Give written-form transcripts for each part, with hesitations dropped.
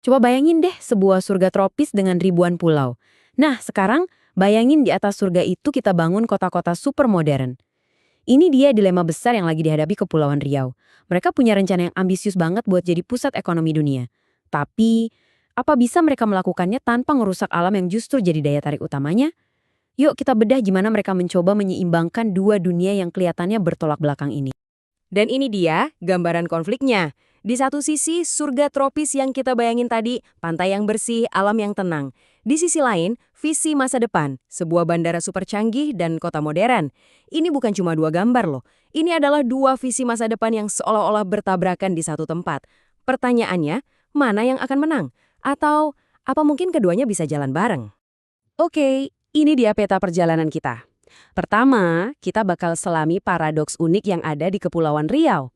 Coba bayangin deh sebuah surga tropis dengan ribuan pulau. Nah, sekarang bayangin di atas surga itu kita bangun kota-kota super modern. Ini dia dilema besar yang lagi dihadapi Kepulauan Riau. Mereka punya rencana yang ambisius banget buat jadi pusat ekonomi dunia. Tapi, apa bisa mereka melakukannya tanpa ngerusak alam yang justru jadi daya tarik utamanya? Yuk kita bedah gimana mereka mencoba menyeimbangkan dua dunia yang kelihatannya bertolak belakang ini. Dan ini dia gambaran konfliknya. Di satu sisi, surga tropis yang kita bayangin tadi, pantai yang bersih, alam yang tenang. Di sisi lain, visi masa depan, sebuah bandara super canggih dan kota modern. Ini bukan cuma dua gambar loh. Ini adalah dua visi masa depan yang seolah-olah bertabrakan di satu tempat. Pertanyaannya, mana yang akan menang? Atau apa mungkin keduanya bisa jalan bareng? Oke, ini dia peta perjalanan kita. Pertama, kita bakal selami paradoks unik yang ada di Kepulauan Riau.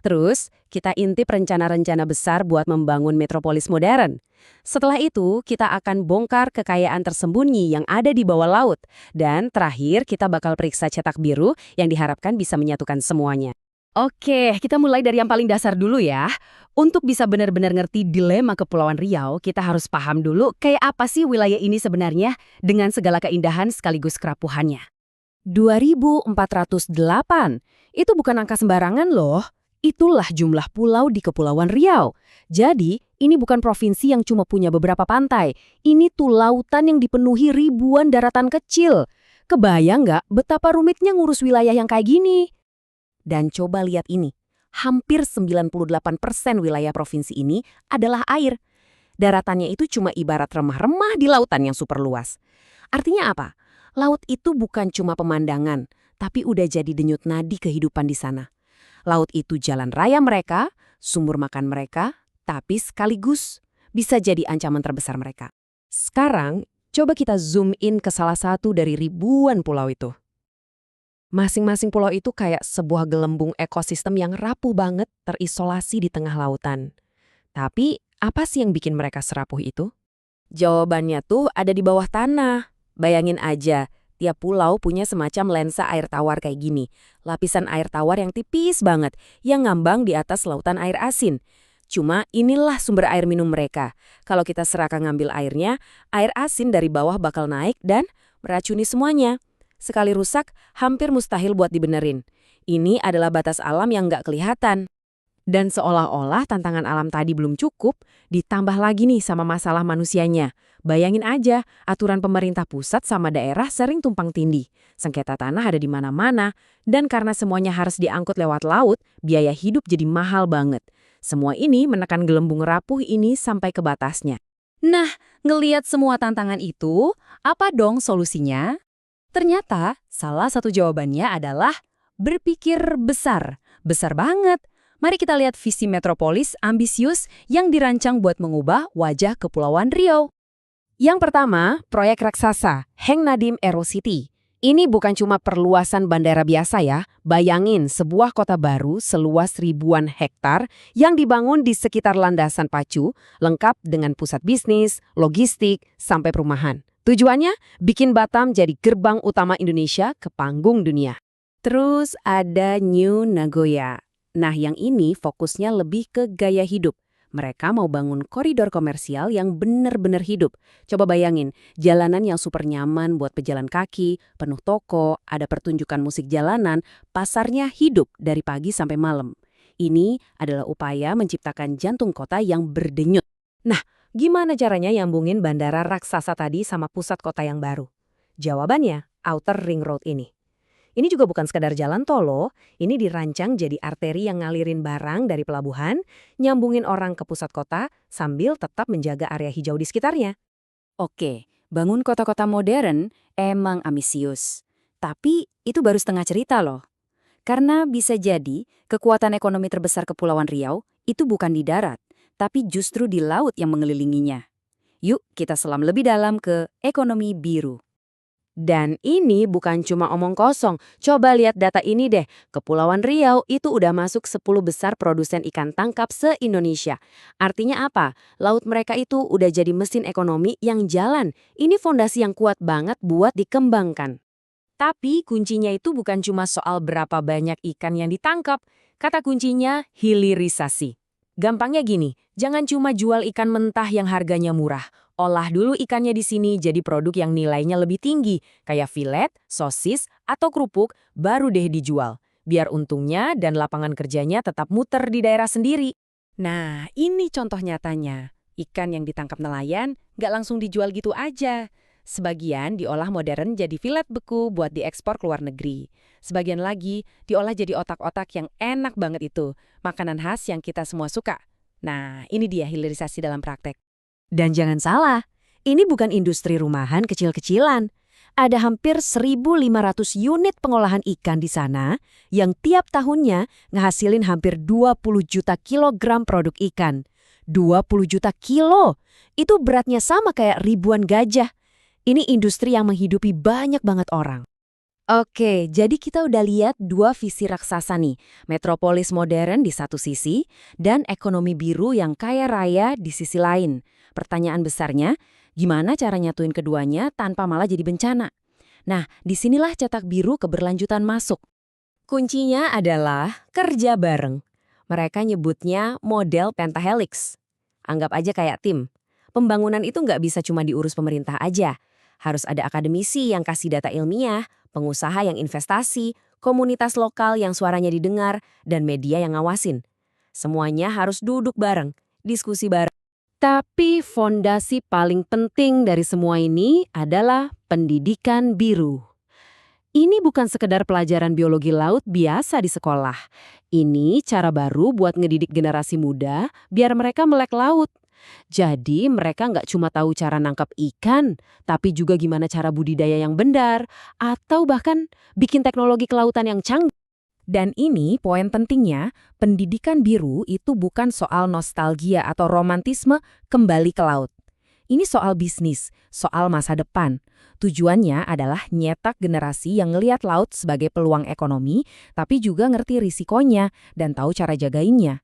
Terus, kita intip rencana-rencana besar buat membangun metropolis modern. Setelah itu, kita akan bongkar kekayaan tersembunyi yang ada di bawah laut. Dan terakhir, kita bakal periksa cetak biru yang diharapkan bisa menyatukan semuanya. Oke, kita mulai dari yang paling dasar dulu ya. Untuk bisa benar-benar ngerti dilema Kepulauan Riau, kita harus paham dulu kayak apa sih wilayah ini sebenarnya dengan segala keindahan sekaligus kerapuhannya. 2.408. Itu bukan angka sembarangan loh. Itulah jumlah pulau di Kepulauan Riau. Jadi, ini bukan provinsi yang cuma punya beberapa pantai. Ini tuh lautan yang dipenuhi ribuan daratan kecil. Kebayang nggak betapa rumitnya ngurus wilayah yang kayak gini? Dan coba lihat ini. Hampir 98% wilayah provinsi ini adalah air. Daratannya itu cuma ibarat remah-remah di lautan yang super luas. Artinya apa? Laut itu bukan cuma pemandangan, tapi udah jadi denyut nadi kehidupan di sana. Laut itu jalan raya mereka, sumber makan mereka, tapi sekaligus bisa jadi ancaman terbesar mereka. Sekarang, coba kita zoom in ke salah satu dari ribuan pulau itu. Masing-masing pulau itu kayak sebuah gelembung ekosistem yang rapuh banget terisolasi di tengah lautan. Tapi, apa sih yang bikin mereka serapuh itu? Jawabannya tuh ada di bawah tanah. Bayangin aja, tiap pulau punya semacam lensa air tawar kayak gini. Lapisan air tawar yang tipis banget, yang ngambang di atas lautan air asin. Cuma inilah sumber air minum mereka. Kalau kita serakah ngambil airnya, air asin dari bawah bakal naik dan meracuni semuanya. Sekali rusak, hampir mustahil buat dibenerin. Ini adalah batas alam yang nggak kelihatan. Dan seolah-olah tantangan alam tadi belum cukup, ditambah lagi nih sama masalah manusianya. Bayangin aja, aturan pemerintah pusat sama daerah sering tumpang tindih. Sengketa tanah ada di mana-mana, dan karena semuanya harus diangkut lewat laut, biaya hidup jadi mahal banget. Semua ini menekan gelembung rapuh ini sampai ke batasnya. Nah, ngeliat semua tantangan itu, apa dong solusinya? Ternyata, salah satu jawabannya adalah berpikir besar. Besar banget. Mari kita lihat visi metropolis ambisius yang dirancang buat mengubah wajah Kepulauan Riau. Yang pertama, proyek raksasa, Heng Nadiem Aerocity. Ini bukan cuma perluasan bandara biasa ya. Bayangin sebuah kota baru seluas ribuan hektar yang dibangun di sekitar landasan pacu, lengkap dengan pusat bisnis, logistik, sampai perumahan. Tujuannya, bikin Batam jadi gerbang utama Indonesia ke panggung dunia. Terus ada New Nagoya. Nah, yang ini fokusnya lebih ke gaya hidup. Mereka mau bangun koridor komersial yang benar-benar hidup. Coba bayangin, jalanan yang super nyaman buat pejalan kaki, penuh toko, ada pertunjukan musik jalanan, pasarnya hidup dari pagi sampai malam. Ini adalah upaya menciptakan jantung kota yang berdenyut. Nah, gimana caranya nyambungin bandara raksasa tadi sama pusat kota yang baru? Jawabannya, Outer Ring Road ini. Ini juga bukan sekadar jalan tol loh, ini dirancang jadi arteri yang ngalirin barang dari pelabuhan, nyambungin orang ke pusat kota, sambil tetap menjaga area hijau di sekitarnya. Oke, bangun kota-kota modern emang ambisius. Tapi itu baru setengah cerita loh. Karena bisa jadi kekuatan ekonomi terbesar Kepulauan Riau itu bukan di darat, tapi justru di laut yang mengelilinginya. Yuk kita selam lebih dalam ke ekonomi biru. Dan ini bukan cuma omong kosong, coba lihat data ini deh. Kepulauan Riau itu udah masuk 10 besar produsen ikan tangkap se-Indonesia. Artinya apa? Laut mereka itu udah jadi mesin ekonomi yang jalan. Ini fondasi yang kuat banget buat dikembangkan. Tapi kuncinya itu bukan cuma soal berapa banyak ikan yang ditangkap. Kata kuncinya hilirisasi. Gampangnya gini, jangan cuma jual ikan mentah yang harganya murah. Olah dulu ikannya di sini jadi produk yang nilainya lebih tinggi, kayak filet, sosis, atau kerupuk, baru deh dijual. Biar untungnya dan lapangan kerjanya tetap muter di daerah sendiri. Nah, ini contoh nyatanya. Ikan yang ditangkap nelayan nggak langsung dijual gitu aja. Sebagian diolah modern jadi filet beku buat diekspor ke luar negeri. Sebagian lagi diolah jadi otak-otak yang enak banget itu. Makanan khas yang kita semua suka. Nah, ini dia hilirisasi dalam praktek. Dan jangan salah, ini bukan industri rumahan kecil-kecilan. Ada hampir 1.500 unit pengolahan ikan di sana yang tiap tahunnya ngehasilin hampir 20 juta kilogram produk ikan. 20 juta kilo! Itu beratnya sama kayak ribuan gajah. Ini industri yang menghidupi banyak banget orang. Oke, jadi kita udah lihat dua visi raksasa nih. Metropolis modern di satu sisi, dan ekonomi biru yang kaya raya di sisi lain. Pertanyaan besarnya, gimana cara nyatuin keduanya tanpa malah jadi bencana? Nah, disinilah cetak biru keberlanjutan masuk. Kuncinya adalah kerja bareng. Mereka nyebutnya model pentahelix. Anggap aja kayak tim. Pembangunan itu nggak bisa cuma diurus pemerintah aja. Harus ada akademisi yang kasih data ilmiah, pengusaha yang investasi, komunitas lokal yang suaranya didengar, dan media yang ngawasin. Semuanya harus duduk bareng, diskusi bareng. Tapi fondasi paling penting dari semua ini adalah pendidikan biru. Ini bukan sekedar pelajaran biologi laut biasa di sekolah. Ini cara baru buat ngedidik generasi muda biar mereka melek laut. Jadi mereka nggak cuma tahu cara nangkap ikan, tapi juga gimana cara budidaya yang benar, atau bahkan bikin teknologi kelautan yang canggih. Dan ini poin pentingnya, pendidikan biru itu bukan soal nostalgia atau romantisme kembali ke laut. Ini soal bisnis, soal masa depan. Tujuannya adalah nyetak generasi yang ngelihat laut sebagai peluang ekonomi, tapi juga ngerti risikonya dan tahu cara jagainnya.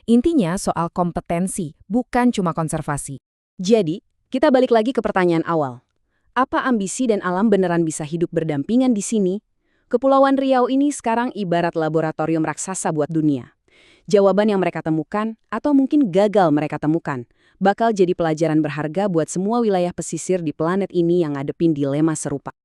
Intinya soal kompetensi, bukan cuma konservasi. Jadi, kita balik lagi ke pertanyaan awal. Apa ambisi dan alam beneran bisa hidup berdampingan di sini? Kepulauan Riau ini sekarang ibarat laboratorium raksasa buat dunia. Jawaban yang mereka temukan, atau mungkin gagal mereka temukan, bakal jadi pelajaran berharga buat semua wilayah pesisir di planet ini yang ngadepin dilema serupa.